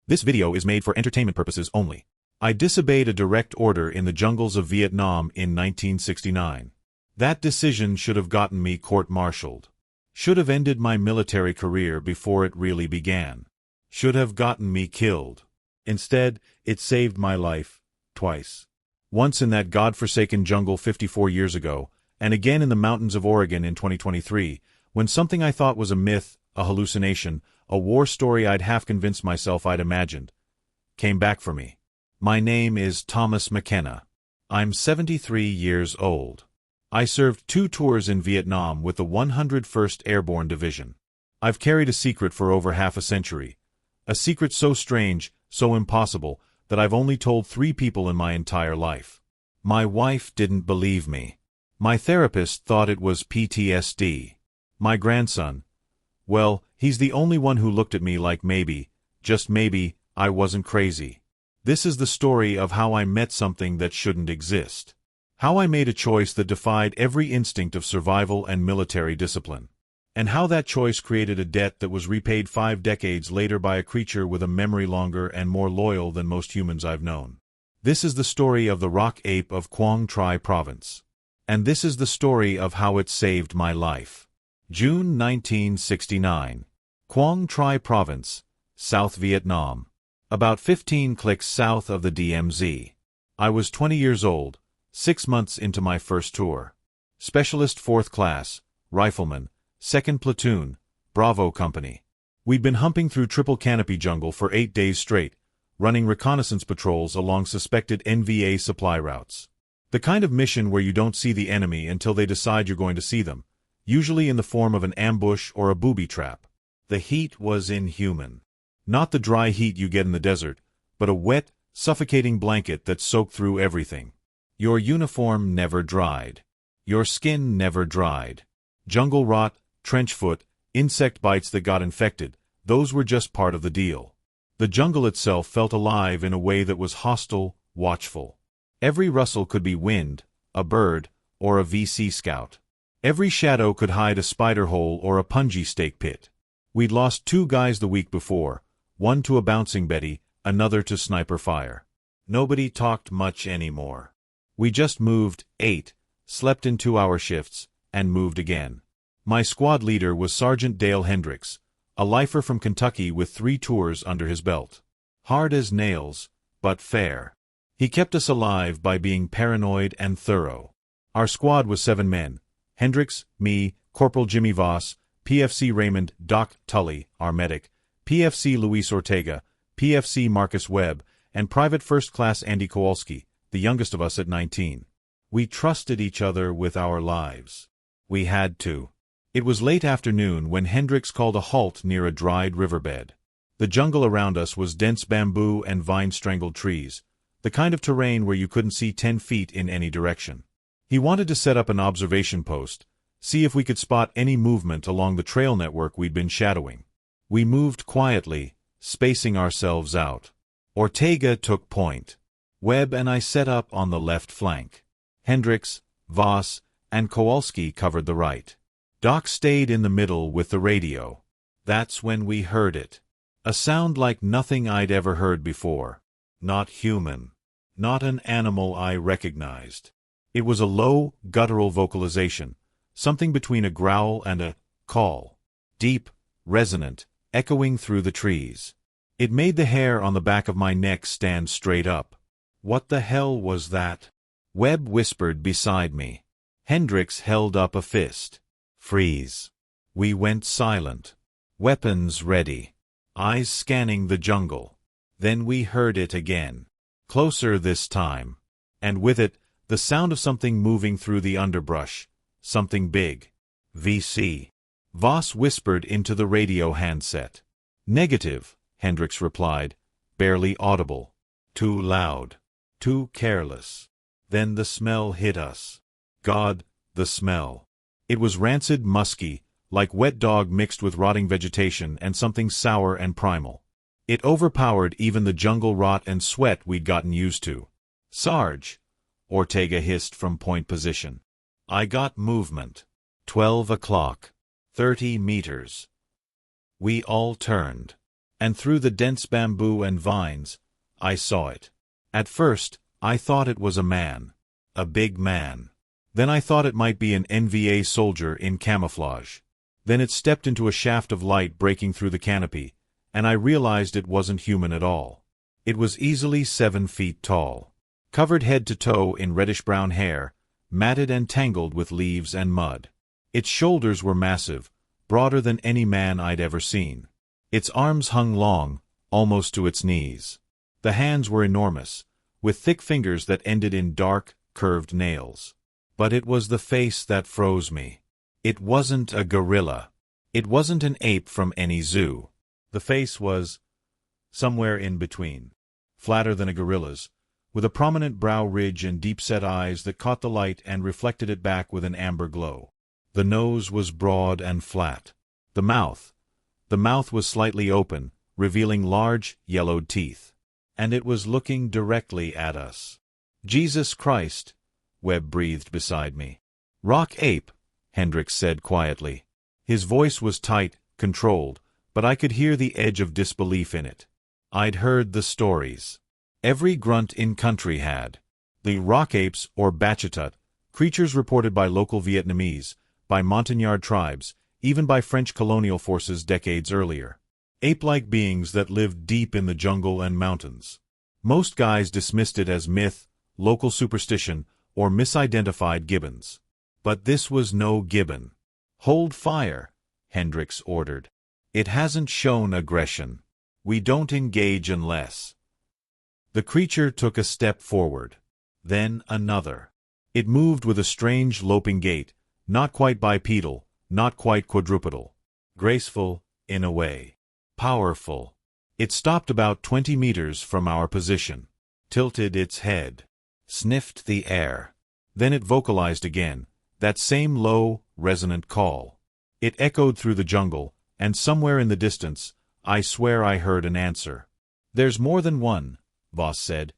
This video is made for entertainment purposes only. I disobeyed a direct order in the jungles of Vietnam in 1969. That decision should have gotten me court-martialed. Should have ended my military career before it really began. Should have gotten me killed. Instead, it saved my life, twice. Once in that godforsaken jungle 54 years ago, and again in the mountains of Oregon in 2023, when something I thought was a myth, a hallucination, a war story I'd half convinced myself I'd imagined, came back for me. My name is Thomas McKenna. I'm 73 years old. I served 2 tours in Vietnam with the 101st Airborne Division. I've carried a secret for over half a century. A secret so strange, so impossible, that I've only told 3 people in my entire life. My wife didn't believe me. My therapist thought it was PTSD. My grandson, well, he's the only one who looked at me like maybe, just maybe, I wasn't crazy. This is the story of how I met something that shouldn't exist. How I made a choice that defied every instinct of survival and military discipline. And how that choice created a debt that was repaid 5 decades later by a creature with a memory longer and more loyal than most humans I've known. This is the story of the rock ape of Quang Tri Province. And this is the story of how it saved my life. June 1969. Quang Tri Province, South Vietnam. About 15 clicks south of the DMZ. I was 20 years old, 6 months into my first tour. Specialist 4th Class, Rifleman, 2nd Platoon, Bravo Company. We'd been humping through triple canopy jungle for 8 days straight, running reconnaissance patrols along suspected NVA supply routes. The kind of mission where you don't see the enemy until they decide you're going to see them, usually in the form of an ambush or a booby trap. The heat was inhuman. Not the dry heat you get in the desert, but a wet, suffocating blanket that soaked through everything. Your uniform never dried. Your skin never dried. Jungle rot, trench foot, insect bites that got infected, those were just part of the deal. The jungle itself felt alive in a way that was hostile, watchful. Every rustle could be wind, a bird, or a VC scout. Every shadow could hide a spider hole or a punji stake pit. We'd lost 2 guys the week before, one to a bouncing Betty, another to sniper fire. Nobody talked much anymore. We just moved, ate, slept in 2-hour shifts, and moved again. My squad leader was Sergeant Dale Hendricks, a lifer from Kentucky with 3 tours under his belt. Hard as nails, but fair. He kept us alive by being paranoid and thorough. Our squad was 7 men. Hendricks, me, Corporal Jimmy Voss, PFC Raymond, Doc Tully, our medic, PFC Luis Ortega, PFC Marcus Webb, and Private First Class Andy Kowalski, the youngest of us at 19. We trusted each other with our lives. We had to. It was late afternoon when Hendricks called a halt near a dried riverbed. The jungle around us was dense bamboo and vine-strangled trees, the kind of terrain where you couldn't see 10 feet in any direction. He wanted to set up an observation post, see if we could spot any movement along the trail network we'd been shadowing. We moved quietly, spacing ourselves out. Ortega took point. Webb and I set up on the left flank. Hendricks, Voss, and Kowalski covered the right. Doc stayed in the middle with the radio. That's when we heard it. A sound like nothing I'd ever heard before. Not human. Not an animal I recognized. It was a low, guttural vocalization, something between a growl and a call. Deep, resonant, echoing through the trees. It made the hair on the back of my neck stand straight up. What the hell was that? Webb whispered beside me. Hendricks held up a fist. Freeze. We went silent. Weapons ready. Eyes scanning the jungle. Then we heard it again. Closer this time. And with it, the sound of something moving through the underbrush. Something big. VC. Voss whispered into the radio handset. Negative, Hendricks replied, barely audible. Too loud. Too careless. Then the smell hit us. God, the smell. It was rancid, musky, like wet dog mixed with rotting vegetation and something sour and primal. It overpowered even the jungle rot and sweat we'd gotten used to. Sarge, Ortega hissed from point position. I got movement. 12 o'clock. 30 meters. We all turned. and through the dense bamboo and vines, I saw it. At first, I thought it was a man. A big man. Then I thought it might be an NVA soldier in camouflage. Then it stepped into a shaft of light breaking through the canopy, and I realized it wasn't human at all. It was easily 7 feet tall, covered head to toe in reddish-brown hair, matted and tangled with leaves and mud. Its shoulders were massive, broader than any man I'd ever seen. Its arms hung long, almost to its knees. The hands were enormous, with thick fingers that ended in dark, curved nails. But it was the face that froze me. It wasn't a gorilla. It wasn't an ape from any zoo. The face was somewhere in between. Flatter than a gorilla's, with a prominent brow ridge and deep-set eyes that caught the light and reflected it back with an amber glow. The nose was broad and flat. The mouth was slightly open, revealing large, yellowed teeth. And it was looking directly at us. Jesus Christ, Webb breathed beside me. Rock ape, Hendricks said quietly. His voice was tight, controlled, but I could hear the edge of disbelief in it. I'd heard the stories. Every grunt in country had. The rock apes, or Bachitut, creatures reported by local Vietnamese, by Montagnard tribes, even by French colonial forces decades earlier. Ape-like beings that lived deep in the jungle and mountains. Most guys dismissed it as myth, local superstition, or misidentified gibbons. But this was no gibbon. Hold fire, Hendricks ordered. It hasn't shown aggression. We don't engage unless. The creature took a step forward. Then another. It moved with a strange loping gait, not quite bipedal, not quite quadrupedal. Graceful, in a way. Powerful. It stopped about 20 meters from our position. Tilted its head. Sniffed the air. Then it vocalized again, that same low, resonant call. It echoed through the jungle, and somewhere in the distance, I swear I heard an answer. There's more than one, Voss said,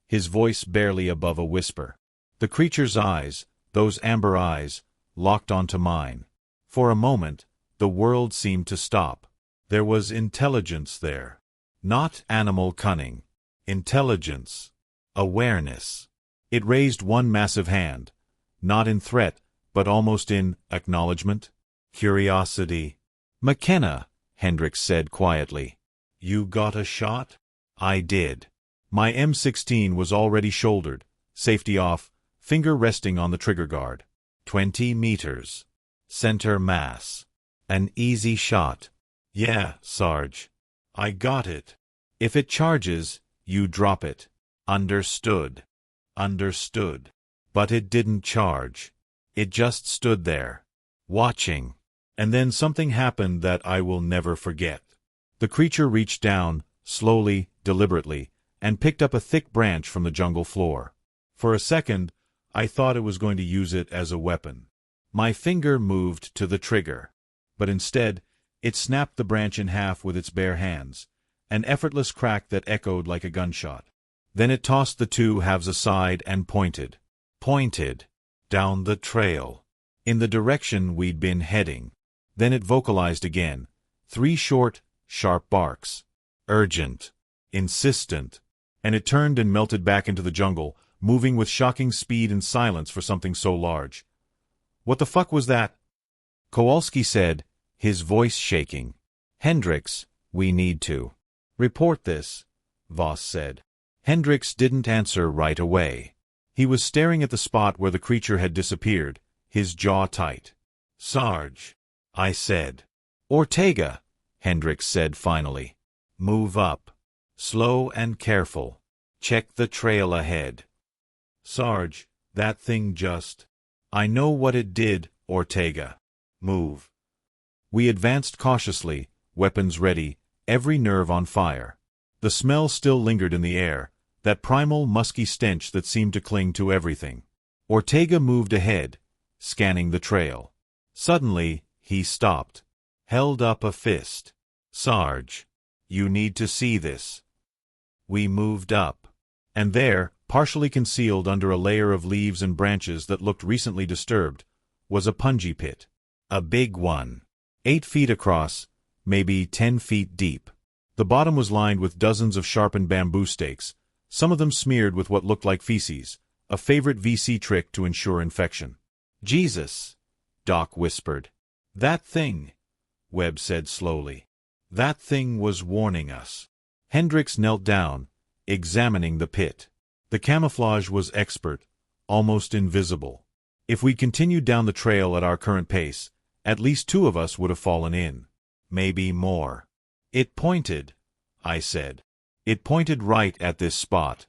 his voice barely above a whisper. The creature's eyes, those amber eyes, locked onto mine. For a moment, the world seemed to stop. There was intelligence there. Not animal cunning. Intelligence. Awareness. It raised one massive hand, not in threat, but almost in acknowledgement. Curiosity. McKenna, Hendricks said quietly. You got a shot? I did. My M16 was already shouldered, safety off, finger resting on the trigger guard. 20 meters. Center mass. An easy shot. Yeah, Sarge. I got it. If it charges, you drop it. Understood. Understood. But it didn't charge. It just stood there, watching. And then something happened that I will never forget. The creature reached down, slowly, deliberately, and picked up a thick branch from the jungle floor. For a second, I thought it was going to use it as a weapon. My finger moved to the trigger. But instead, it snapped the branch in half with its bare hands, an effortless crack that echoed like a gunshot. Then it tossed the two halves aside and pointed. Pointed. Down the trail. In the direction we'd been heading. Then it vocalized again. 3 short, sharp barks. Urgent. Insistent. And it turned and melted back into the jungle, moving with shocking speed and silence for something so large. What the fuck was that? Kowalski said, his voice shaking. Hendricks, we need to report this, Voss said. Hendricks didn't answer right away. He was staring at the spot where the creature had disappeared, his jaw tight. Sarge, I said. Ortega, Hendricks said finally. Move up. Slow and careful. Check the trail ahead. Sarge, that thing just... I know what it did, Ortega. Move. We advanced cautiously, weapons ready, every nerve on fire. The smell still lingered in the air, that primal musky stench that seemed to cling to everything. Ortega moved ahead, scanning the trail. Suddenly, he stopped. Held up a fist. Sarge, you need to see this. We moved up. And there, partially concealed under a layer of leaves and branches that looked recently disturbed, was a punji pit. A big one. 8 feet across, maybe 10 feet deep. The bottom was lined with dozens of sharpened bamboo stakes, some of them smeared with what looked like feces, a favorite VC trick to ensure infection. "Jesus," Doc whispered. "That thing," Webb said slowly. "That thing was warning us." Hendricks knelt down, examining the pit. The camouflage was expert, almost invisible. If we continued down the trail at our current pace, at least 2 of us would have fallen in. Maybe more. "It pointed," I said. "It pointed right at this spot."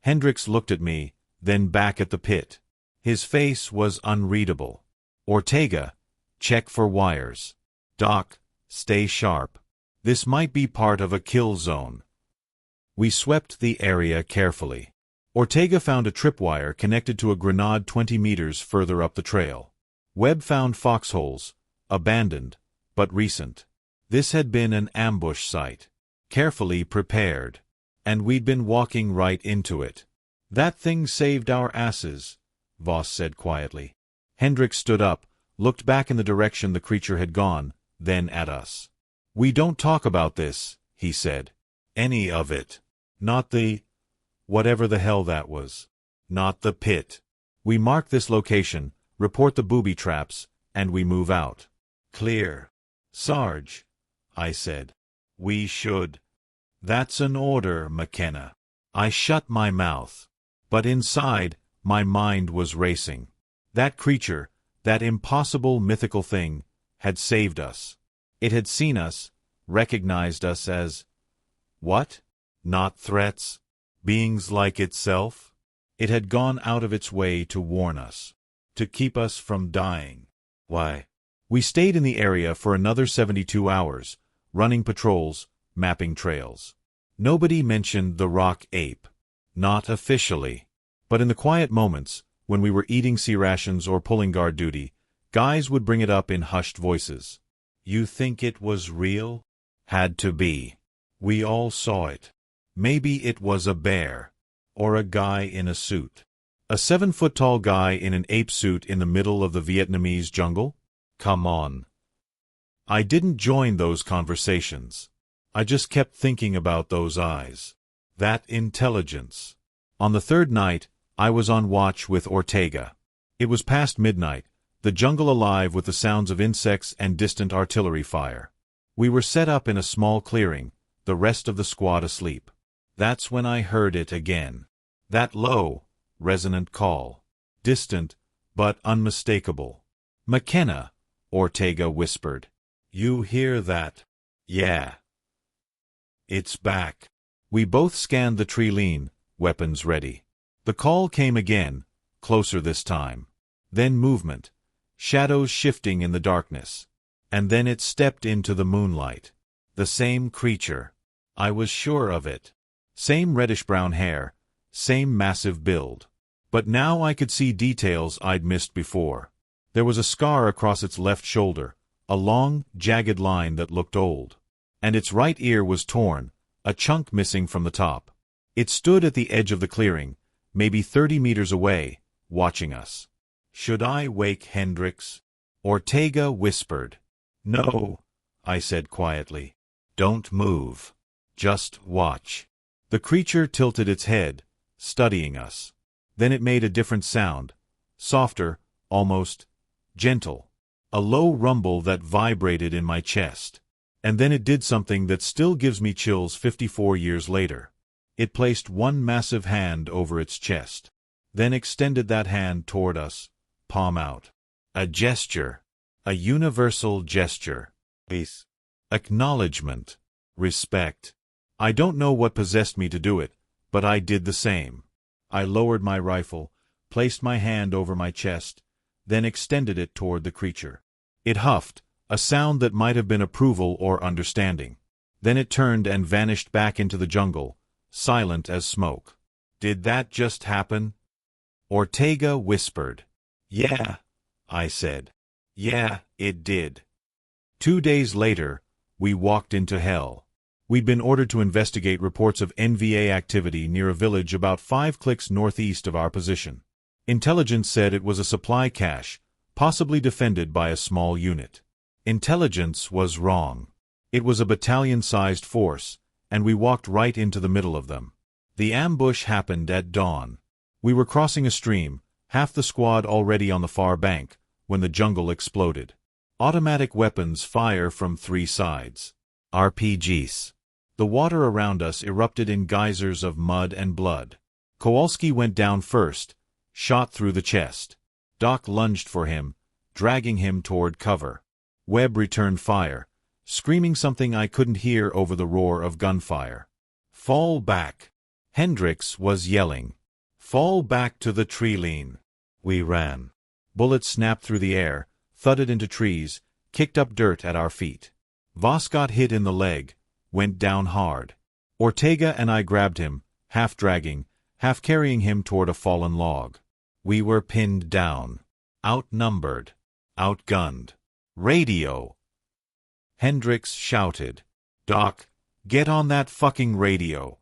Hendricks looked at me, then back at the pit. His face was unreadable. "Ortega, check for wires. Doc, stay sharp. This might be part of a kill zone." We swept the area carefully. Ortega found a tripwire connected to a grenade 20 meters further up the trail. Webb found foxholes, abandoned, but recent. This had been an ambush site, carefully prepared, and we'd been walking right into it. "That thing saved our asses," Voss said quietly. Hendricks stood up, looked back in the direction the creature had gone, then at us. "We don't talk about this," he said. "Any of it. Not the... whatever the hell that was. Not the pit. We mark this location, report the booby traps, and we move out." "Clear." "Sarge," I said. "We should." "That's an order, McKenna." I shut my mouth. But inside, my mind was racing. That creature, that impossible mythical thing, had saved us. It had seen us, recognized us as... what? Not threats? Beings like itself? It had gone out of its way to warn us. To keep us from dying. Why? We stayed in the area for another 72 hours, running patrols, mapping trails. Nobody mentioned the rock ape. Not officially. But in the quiet moments, when we were eating sea rations or pulling guard duty, guys would bring it up in hushed voices. "You think it was real?" "Had to be. We all saw it. Maybe it was a bear. Or a guy in a suit. A 7-foot-tall guy in an ape suit in the middle of the Vietnamese jungle? Come on." I didn't join those conversations. I just kept thinking about those eyes. That intelligence. On the 3rd night, I was on watch with Ortega. It was past midnight, the jungle alive with the sounds of insects and distant artillery fire. We were set up in a small clearing, the rest of the squad asleep. That's when I heard it again. That low, resonant call. Distant, but unmistakable. "McKenna," Ortega whispered. "You hear that?" "Yeah." "It's back." We both scanned the tree lean, weapons ready. The call came again, closer this time. Then movement. Shadows shifting in the darkness. And then it stepped into the moonlight. The same creature. I was sure of it. Same reddish-brown hair, same massive build. But now I could see details I'd missed before. There was a scar across its left shoulder, a long, jagged line that looked old. And its right ear was torn, a chunk missing from the top. It stood at the edge of the clearing, maybe 30 meters away, watching us. "Should I wake Hendricks?" Ortega whispered. "No," I said quietly. "Don't move. Just watch." The creature tilted its head, studying us. Then it made a different sound, softer, almost gentle. A low rumble that vibrated in my chest. And then it did something that still gives me chills 54 years later. It placed one massive hand over its chest. Then extended that hand toward us, palm out. A gesture. A universal gesture. Peace. Acknowledgement. Respect. I don't know what possessed me to do it, but I did the same. I lowered my rifle, placed my hand over my chest, then extended it toward the creature. It huffed, a sound that might have been approval or understanding. Then it turned and vanished back into the jungle, silent as smoke. "Did that just happen?" Ortega whispered. "Yeah," I said. "Yeah, it did." 2 days later, we walked into hell. We'd been ordered to investigate reports of NVA activity near a village about 5 clicks northeast of our position. Intelligence said it was a supply cache, possibly defended by a small unit. Intelligence was wrong. It was a battalion-sized force, and we walked right into the middle of them. The ambush happened at dawn. We were crossing a stream, half the squad already on the far bank, when the jungle exploded. Automatic weapons fire from 3 sides. RPGs. The water around us erupted in geysers of mud and blood. Kowalski went down first, shot through the chest. Doc lunged for him, dragging him toward cover. Webb returned fire, screaming something I couldn't hear over the roar of gunfire. "Fall back!" Hendricks was yelling. "Fall back to the tree line." We ran. Bullets snapped through the air, thudded into trees, kicked up dirt at our feet. Voss got hit in the leg, went down hard. Ortega and I grabbed him, half dragging, half carrying him toward a fallen log. We were pinned down, outnumbered, outgunned. "Radio!" Hendricks shouted. "Doc, get on that fucking radio!"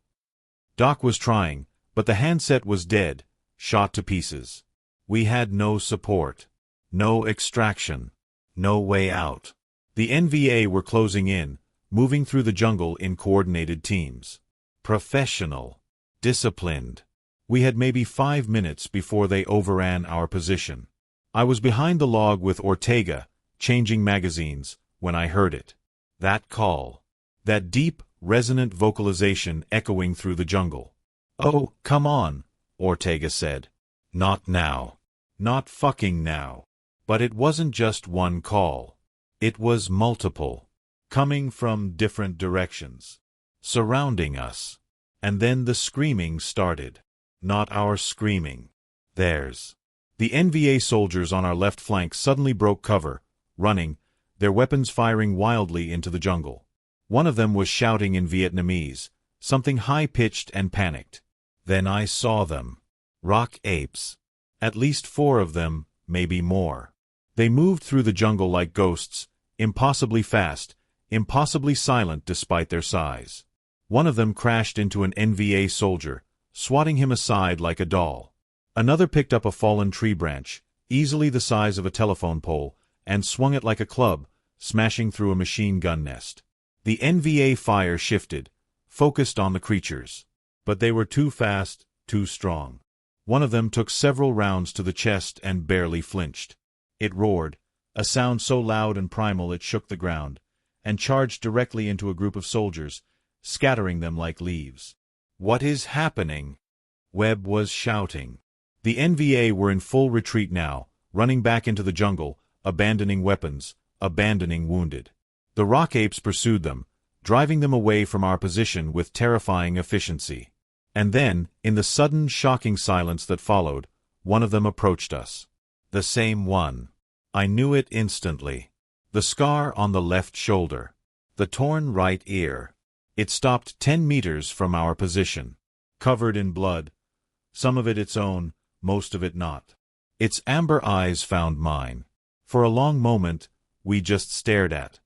Doc was trying, but the handset was dead, shot to pieces. We had no support, no extraction, no way out. The NVA were closing in, moving through the jungle in coordinated teams. Professional. Disciplined. We had maybe 5 minutes before they overran our position. I was behind the log with Ortega, changing magazines, when I heard it. That call. That deep, resonant vocalization echoing through the jungle. "Oh, come on," Ortega said. "Not now. Not fucking now." But it wasn't just one call. It was multiple. Coming from different directions. Surrounding us. And then the screaming started. Not our screaming. Theirs. The NVA soldiers on our left flank suddenly broke cover, running, their weapons firing wildly into the jungle. One of them was shouting in Vietnamese, something high-pitched and panicked. Then I saw them. Rock apes. At least 4 of them, maybe more. They moved through the jungle like ghosts, impossibly fast, impossibly silent despite their size. One of them crashed into an NVA soldier, swatting him aside like a doll. Another picked up a fallen tree branch, easily the size of a telephone pole, and swung it like a club, smashing through a machine gun nest. The NVA fire shifted, focused on the creatures. But they were too fast, too strong. One of them took several rounds to the chest and barely flinched. It roared, a sound so loud and primal it shook the ground, and charged directly into a group of soldiers, scattering them like leaves. "What is happening?" Webb was shouting. The NVA were in full retreat now, running back into the jungle, abandoning weapons, abandoning wounded. The rock apes pursued them, driving them away from our position with terrifying efficiency. And then, in the sudden, shocking silence that followed, one of them approached us. The same one. I knew it instantly. The scar on the left shoulder. The torn right ear. It stopped 10 meters from our position. Covered in blood. Some of it its own, most of it not. Its amber eyes found mine. For a long moment, we just stared at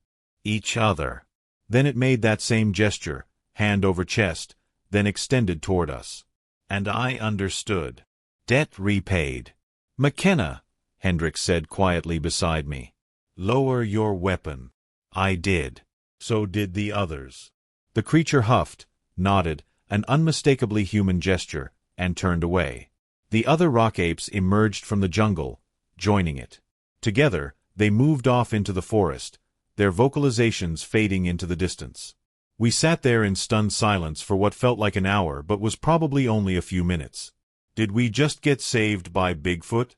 each other. Then it made that same gesture, hand over chest, then extended toward us. And I understood. Debt repaid. "McKenna," Hendricks said quietly beside me. "Lower your weapon." I did. So did the others. The creature huffed, nodded, an unmistakably human gesture, and turned away. The other rock apes emerged from the jungle, joining it. Together, they moved off into the forest, their vocalizations fading into the distance. We sat there in stunned silence for what felt like an hour but was probably only a few minutes. Did we just get saved by Bigfoot?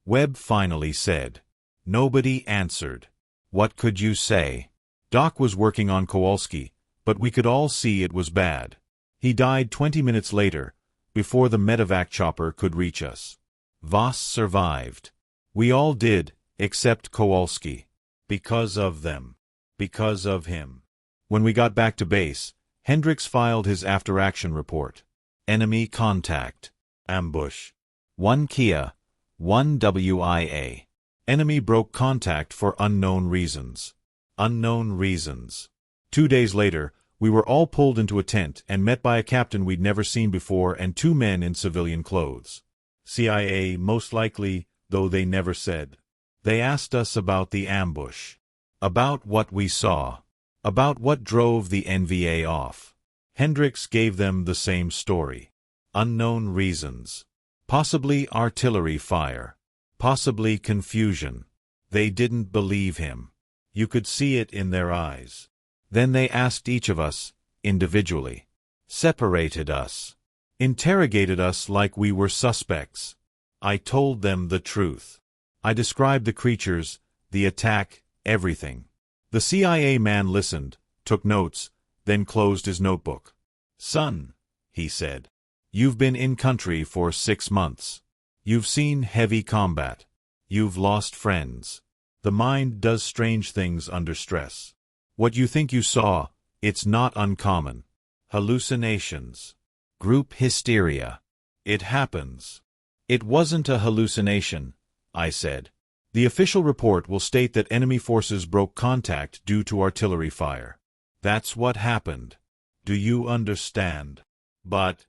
Webb finally said. Nobody answered. What could you say? Doc was working on Kowalski, but we could all see it was bad. He died 20 minutes later, before the medevac chopper could reach us. Voss survived. We all did, except Kowalski. Because of them. Because of him. When we got back to base, Hendricks filed his after-action report. Enemy contact. Ambush. 1 Kia, 1 WIA. Enemy broke contact for unknown reasons. Unknown reasons. 2 days later, we were all pulled into a tent and met by a captain we'd never seen before and 2 men in civilian clothes. CIA, most likely, though they never said. They asked us about the ambush. About what we saw. about what drove the NVA off. Hendricks gave them the same story. Unknown reasons. Possibly artillery fire. Possibly confusion. They didn't believe him. You could see it in their eyes. Then they asked each of us, individually. Separated us. Interrogated us like we were suspects. I told them the truth. I described the creatures, the attack, everything. The CIA man listened, took notes, then closed his notebook. "Son," he said, "you've been in country for 6 months. You've seen heavy combat. You've lost friends. The mind does strange things under stress. What you think you saw, it's not uncommon. Hallucinations. Group hysteria. It happens." "It wasn't a hallucination," I said. "The official report will state that enemy forces broke contact due to artillery fire. That's what happened. Do you understand?" "But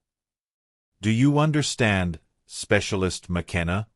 do you understand, Specialist McKenna?"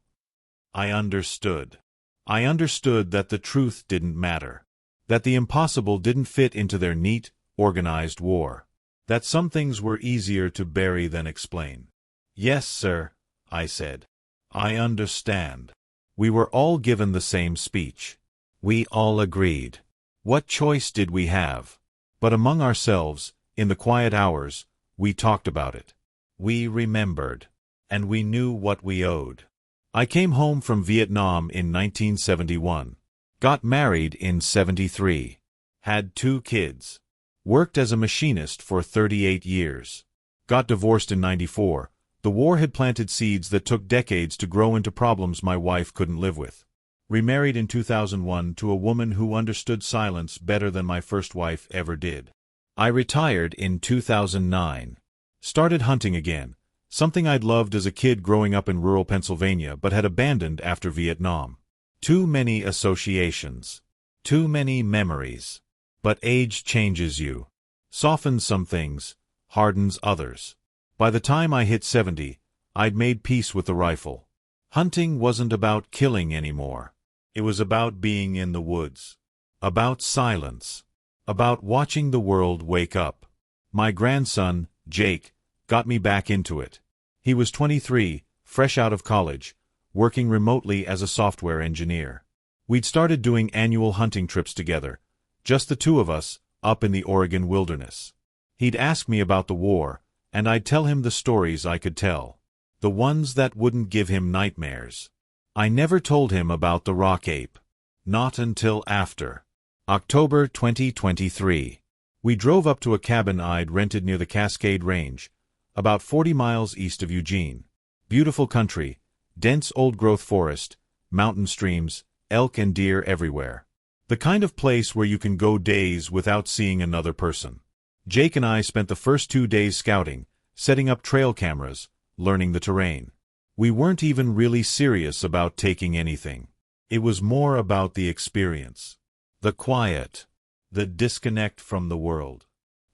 I understood. I understood that the truth didn't matter. That the impossible didn't fit into their neat, organized war. That some things were easier to bury than explain. "Yes, sir," I said. "I understand." We were all given the same speech. We all agreed. What choice did we have? But among ourselves, in the quiet hours, we talked about it. We remembered. And we knew what we owed. I came home from Vietnam in 1971. Got married in 73. Had 2 kids. Worked as a machinist for 38 years. Got divorced in 94. The war had planted seeds that took decades to grow into problems my wife couldn't live with. Remarried in 2001 to a woman who understood silence better than my first wife ever did. I retired in 2009. Started hunting again, something I'd loved as a kid growing up in rural Pennsylvania but had abandoned after Vietnam. Too many associations. Too many memories. But age changes you. Softens some things, hardens others. By the time I hit 70, I'd made peace with the rifle. Hunting wasn't about killing anymore. It was about being in the woods. About silence. About watching the world wake up. My grandson, Jake, got me back into it. He was 23, fresh out of college, working remotely as a software engineer. We'd started doing annual hunting trips together, just the 2 of us, up in the Oregon wilderness. He'd ask me about the war, and I'd tell him the stories I could tell. The ones that wouldn't give him nightmares. I never told him about the rock ape. Not until after. October 2023. We drove up to a cabin I'd rented near the Cascade Range, about 40 miles east of Eugene. Beautiful country, dense old-growth forest, mountain streams, elk and deer everywhere. The kind of place where you can go days without seeing another person. Jake and I spent the first 2 days scouting, setting up trail cameras, learning the terrain. We weren't even really serious about taking anything. It was more about the experience. The quiet. The disconnect from the world.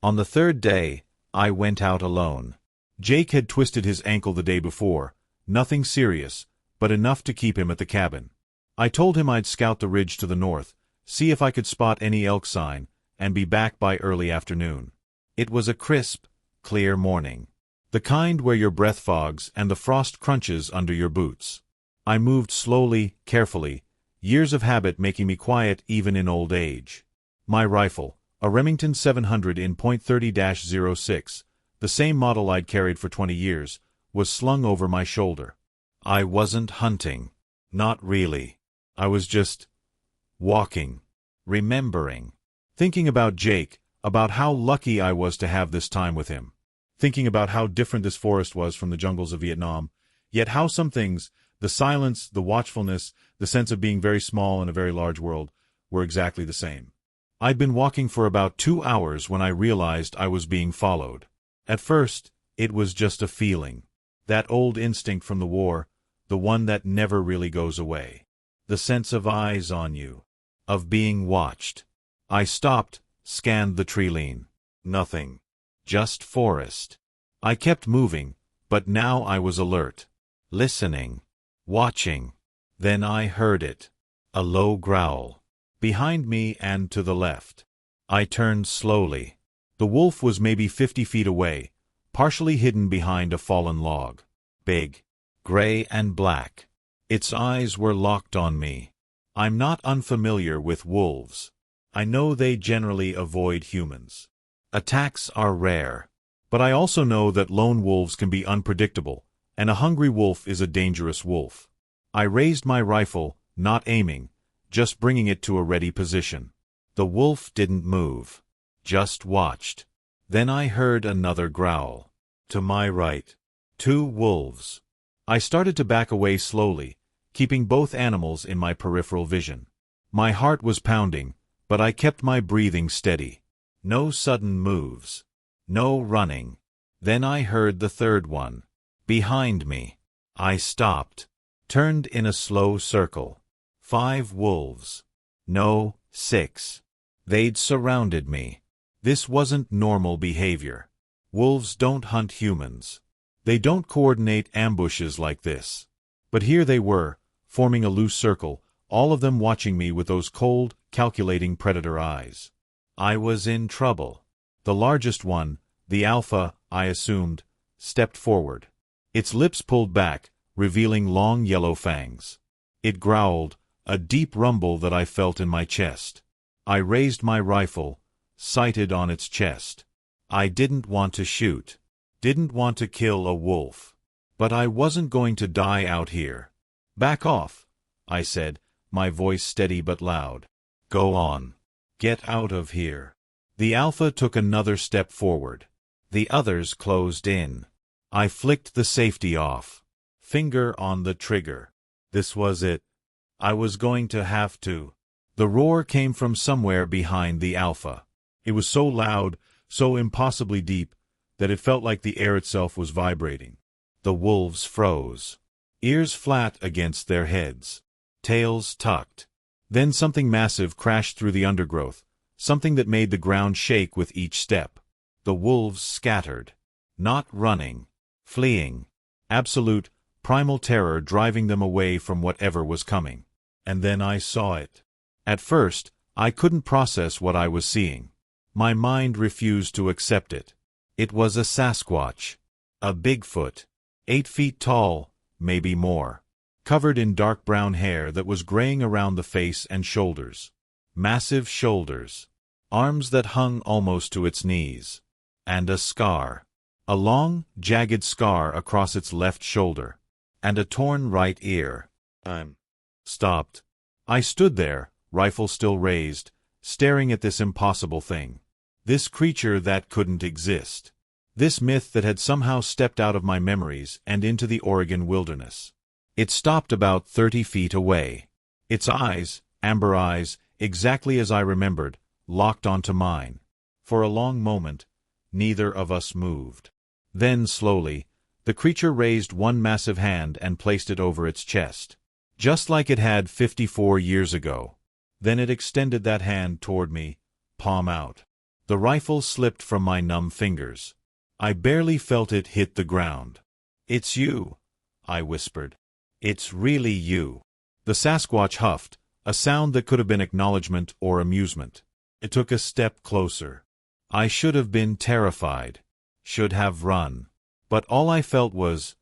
On the 3rd day, I went out alone. Jake had twisted his ankle the day before, nothing serious, but enough to keep him at the cabin. I told him I'd scout the ridge to the north, see if I could spot any elk sign, and be back by early afternoon. It was a crisp, clear morning. The kind where your breath fogs and the frost crunches under your boots. I moved slowly, carefully, years of habit making me quiet even in old age. My rifle, a Remington 700 in .30-06, the same model I'd carried for 20 years, was slung over my shoulder. I wasn't hunting. Not really. I was just walking, remembering, thinking about Jake, about how lucky I was to have this time with him, thinking about how different this forest was from the jungles of Vietnam, yet how some things, the silence, the watchfulness, the sense of being very small in a very large world, were exactly the same. I'd been walking for about 2 hours when I realized I was being followed. At first, it was just a feeling. That old instinct from the war, the one that never really goes away. The sense of eyes on you. Of being watched. I stopped, scanned the tree line. Nothing. Just forest. I kept moving, but now I was alert. Listening. Watching. Then I heard it. A low growl. Behind me and to the left. I turned slowly. The wolf was maybe 50 feet away, partially hidden behind a fallen log. Big, gray and black. Its eyes were locked on me. I'm not unfamiliar with wolves. I know they generally avoid humans. Attacks are rare. But I also know that lone wolves can be unpredictable, and a hungry wolf is a dangerous wolf. I raised my rifle, not aiming, just bringing it to a ready position. The wolf didn't move, just watched. Then I heard another growl. To my right, 2 wolves. I started to back away slowly, keeping both animals in my peripheral vision. My heart was pounding, but I kept my breathing steady. No sudden moves. No running. Then I heard the third one. Behind me. I stopped. Turned in a slow circle. 5 wolves. No, 6. They'd surrounded me. This wasn't normal behavior. Wolves don't hunt humans. They don't coordinate ambushes like this. But here they were, forming a loose circle, all of them watching me with those cold, calculating predator eyes. I was in trouble. The largest one, the alpha, I assumed, stepped forward. Its lips pulled back, revealing long yellow fangs. It growled, a deep rumble that I felt in my chest. I raised my rifle, sighted on its chest. I didn't want to shoot. Didn't want to kill a wolf. But I wasn't going to die out here. Back off, I said, my voice steady but loud. Go on. Get out of here. The alpha took another step forward. The others closed in. I flicked the safety off. Finger on the trigger. This was it. I was going to have to. The roar came from somewhere behind the alpha. It was so loud, so impossibly deep, that it felt like the air itself was vibrating. The wolves froze. Ears flat against their heads. Tails tucked. Then something massive crashed through the undergrowth, something that made the ground shake with each step. The wolves scattered. Not running. Fleeing. Absolute, primal terror driving them away from whatever was coming. And then I saw it. At first, I couldn't process what I was seeing. My mind refused to accept it. It was a Sasquatch. A Bigfoot. 8 feet tall, maybe more. Covered in dark brown hair that was graying around the face and shoulders. Massive shoulders. Arms that hung almost to its knees. And a scar. A long, jagged scar across its left shoulder. And a torn right ear. Stopped. I stood there, rifle still raised, staring at this impossible thing. This creature that couldn't exist. This myth that had somehow stepped out of my memories and into the Oregon wilderness. It stopped about 30 feet away. Its eyes, amber eyes, exactly as I remembered, locked onto mine. For a long moment, neither of us moved. Then, slowly, the creature raised one massive hand and placed it over its chest. Just like it had 54 years ago. Then it extended that hand toward me, palm out. The rifle slipped from my numb fingers. I barely felt it hit the ground. "It's you," I whispered. "It's really you." The Sasquatch huffed, a sound that could have been acknowledgement or amusement. It took a step closer. I should have been terrified. Should have run. But all I felt was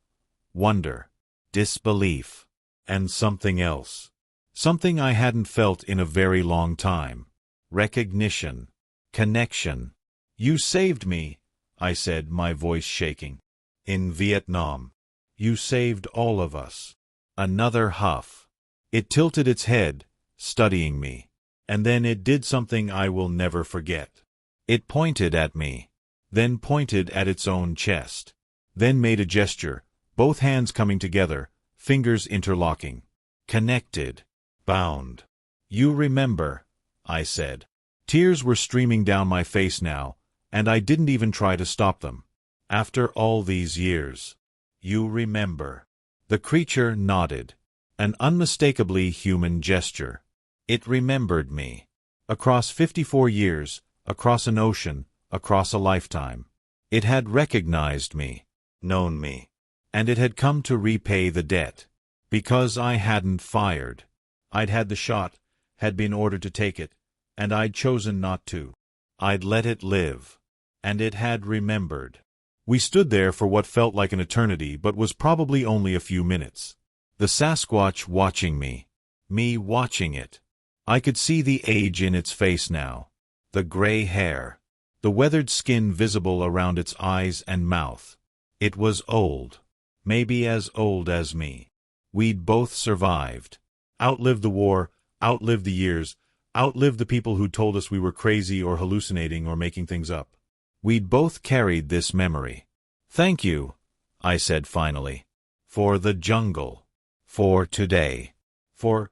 wonder, disbelief, and something else. Something I hadn't felt in a very long time. Recognition. Connection. "You saved me," I said, my voice shaking. "In Vietnam. You saved all of us." Another huff. It tilted its head, studying me. And then it did something I will never forget. It pointed at me. Then pointed at its own chest. Then made a gesture, both hands coming together, fingers interlocking. Connected. Bound. "You remember," I said. Tears were streaming down my face now, and I didn't even try to stop them. "After all these years. You remember." The creature nodded. An unmistakably human gesture. It remembered me. Across 54 years, across an ocean, across a lifetime. It had recognized me, known me. And it had come to repay the debt. Because I hadn't fired. I'd had the shot, had been ordered to take it, and I'd chosen not to. I'd let it live. And it had remembered. We stood there for what felt like an eternity but was probably only a few minutes. The Sasquatch watching me. Me watching it. I could see the age in its face now. The gray hair. The weathered skin visible around its eyes and mouth. It was old. Maybe as old as me. We'd both survived. Outlived the war, outlived the years, outlived the people who told us we were crazy or hallucinating or making things up. We'd both carried this memory. Thank you, I said finally. For the jungle. For today. For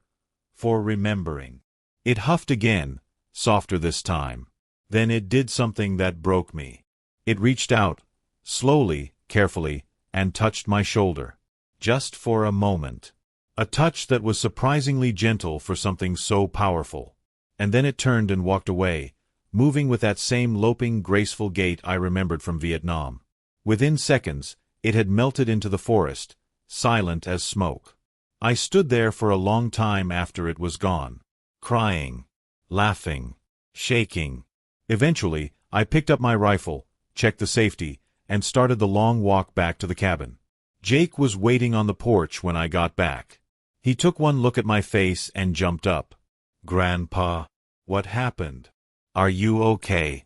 remembering. It huffed again, softer this time. Then it did something that broke me. It reached out, slowly, carefully, and touched my shoulder. Just for a moment. A touch that was surprisingly gentle for something so powerful. And then it turned and walked away, moving with that same loping, graceful gait I remembered from Vietnam. Within seconds, it had melted into the forest, silent as smoke. I stood there for a long time after it was gone, crying, laughing, shaking. Eventually, I picked up my rifle, checked the safety, and started the long walk back to the cabin. Jake was waiting on the porch when I got back. He took one look at my face and jumped up. "Grandpa, what happened? Are you okay?"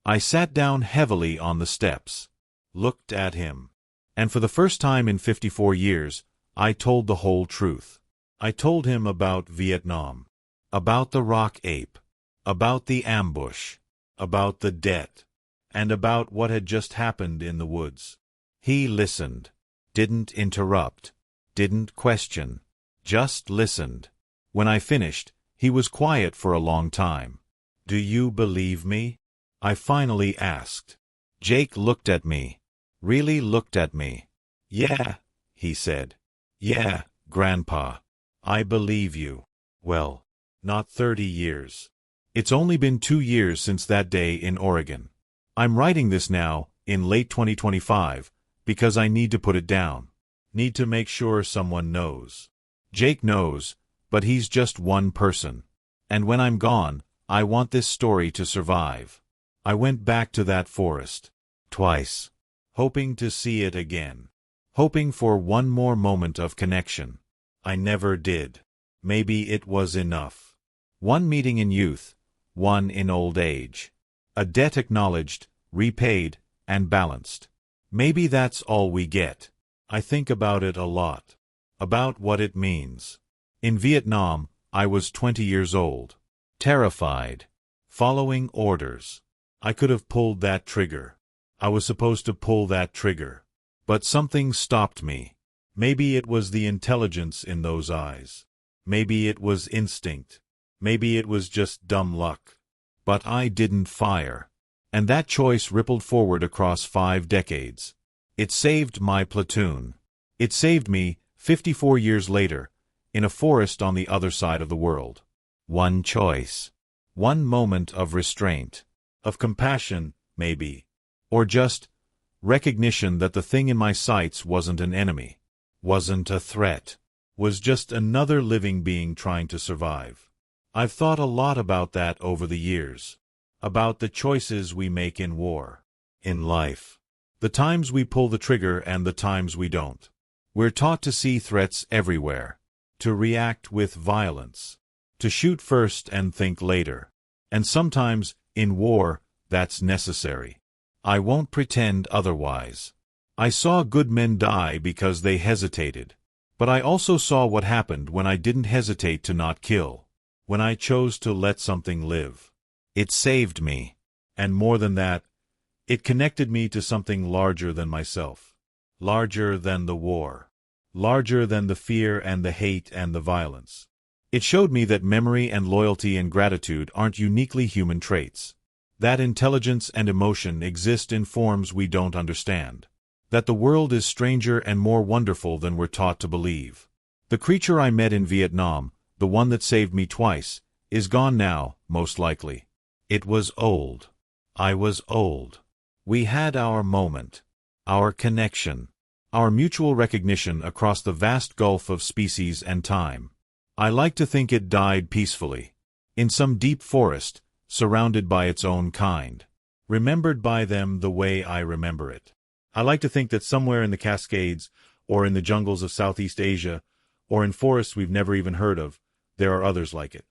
I sat down heavily on the steps, looked at him, and for the first time in 54 years, I told the whole truth. I told him about Vietnam, about the rock ape, about the ambush, about the debt, and about what had just happened in the woods. He listened, didn't interrupt, didn't question, just listened. When I finished, he was quiet for a long time. "Do you believe me?" I finally asked. Jake looked at me, really looked at me. "Yeah," he said. "Yeah, Grandpa. I believe you." Well, not 30 years. It's only been 2 years since that day in Oregon. I'm writing this now, in late 2025, because I need to put it down. Need to make sure someone knows. Jake knows, but he's just one person. And when I'm gone, I want this story to survive. I went back to that forest. Twice. Hoping to see it again. Hoping for one more moment of connection. I never did. Maybe it was enough. One meeting in youth, one in old age. A debt acknowledged, repaid, and balanced. Maybe that's all we get. I think about it a lot. About what it means. In Vietnam, I was 20 years old. Terrified. Following orders. I could have pulled that trigger. I was supposed to pull that trigger. But something stopped me. Maybe it was the intelligence in those eyes. Maybe it was instinct. Maybe it was just dumb luck. But I didn't fire. And that choice rippled forward across 5 decades. It saved my platoon. It saved me, 54 years later, in a forest on the other side of the world. One choice. One moment of restraint. Of compassion, maybe. Or just recognition that the thing in my sights wasn't an enemy. Wasn't a threat. Was just another living being trying to survive. I've thought a lot about that over the years. About the choices we make in war. In life. The times we pull the trigger and the times we don't. We're taught to see threats everywhere. To react with violence. To shoot first and think later. And sometimes, in war, that's necessary. I won't pretend otherwise. I saw good men die because they hesitated. But I also saw what happened when I didn't hesitate to not kill. When I chose to let something live. It saved me. And more than that, it connected me to something larger than myself. Larger than the war. Larger than the fear and the hate and the violence. It showed me that memory and loyalty and gratitude aren't uniquely human traits. That intelligence and emotion exist in forms we don't understand. That the world is stranger and more wonderful than we're taught to believe. The creature I met in Vietnam, the one that saved me twice, is gone now, most likely. It was old. I was old. We had our moment. Our connection. Our mutual recognition across the vast gulf of species and time. I like to think it died peacefully. In some deep forest, surrounded by its own kind, remembered by them the way I remember it. I like to think that somewhere in the Cascades, or in the jungles of Southeast Asia, or in forests we've never even heard of, there are others like it,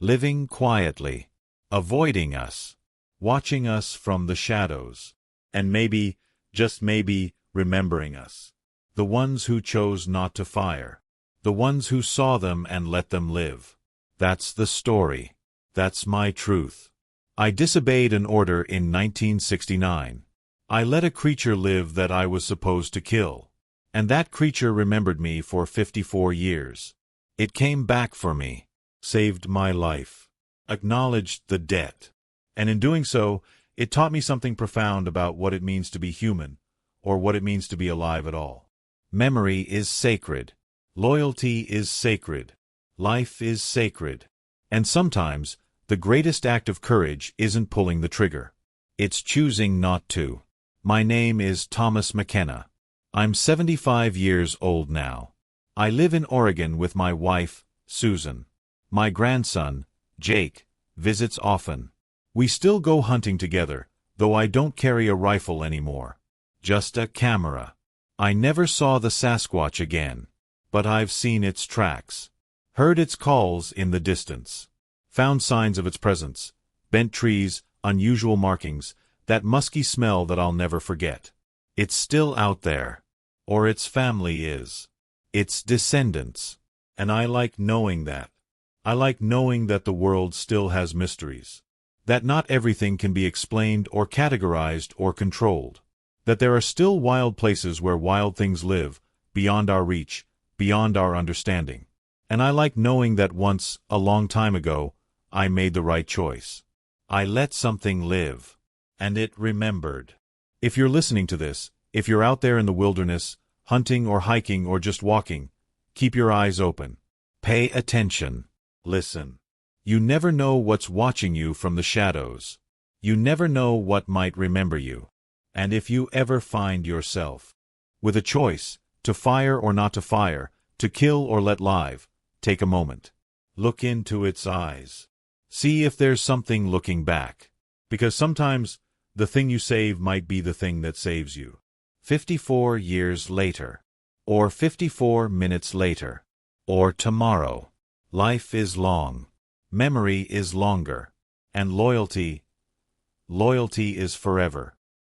living quietly, avoiding us, watching us from the shadows, and maybe, just maybe, remembering us. The ones who chose not to fire. The ones who saw them and let them live. That's the story. That's my truth. I disobeyed an order in 1969. I let a creature live that I was supposed to kill. And that creature remembered me for 54 years. It came back for me, saved my life, acknowledged the debt. And in doing so, it taught me something profound about what it means to be human, or what it means to be alive at all. Memory is sacred. Loyalty is sacred. Life is sacred. And sometimes, the greatest act of courage isn't pulling the trigger. It's choosing not to. My name is Thomas McKenna. I'm 75 years old now. I live in Oregon with my wife, Susan. My grandson, Jake, visits often. We still go hunting together, though I don't carry a rifle anymore. Just a camera. I never saw the Sasquatch again, but I've seen its tracks, heard its calls in the distance, found signs of its presence, bent trees, unusual markings, that musky smell that I'll never forget. It's still out there, or its family is, its descendants, and I like knowing that. I like knowing that the world still has mysteries, that not everything can be explained or categorized or controlled. That there are still wild places where wild things live, beyond our reach, beyond our understanding. And I like knowing that once, a long time ago, I made the right choice. I let something live, and it remembered. If you're listening to this, if you're out there in the wilderness, hunting or hiking or just walking, keep your eyes open. Pay attention. Listen. You never know what's watching you from the shadows. You never know what might remember you. And if you ever find yourself with a choice, to fire or not to fire, to kill or let live, take a moment. Look into its eyes. See if there's something looking back. Because sometimes, the thing you save might be the thing that saves you. 54 years later. Or 54 minutes later. Or tomorrow. Life is long. Memory is longer. And loyalty is forever.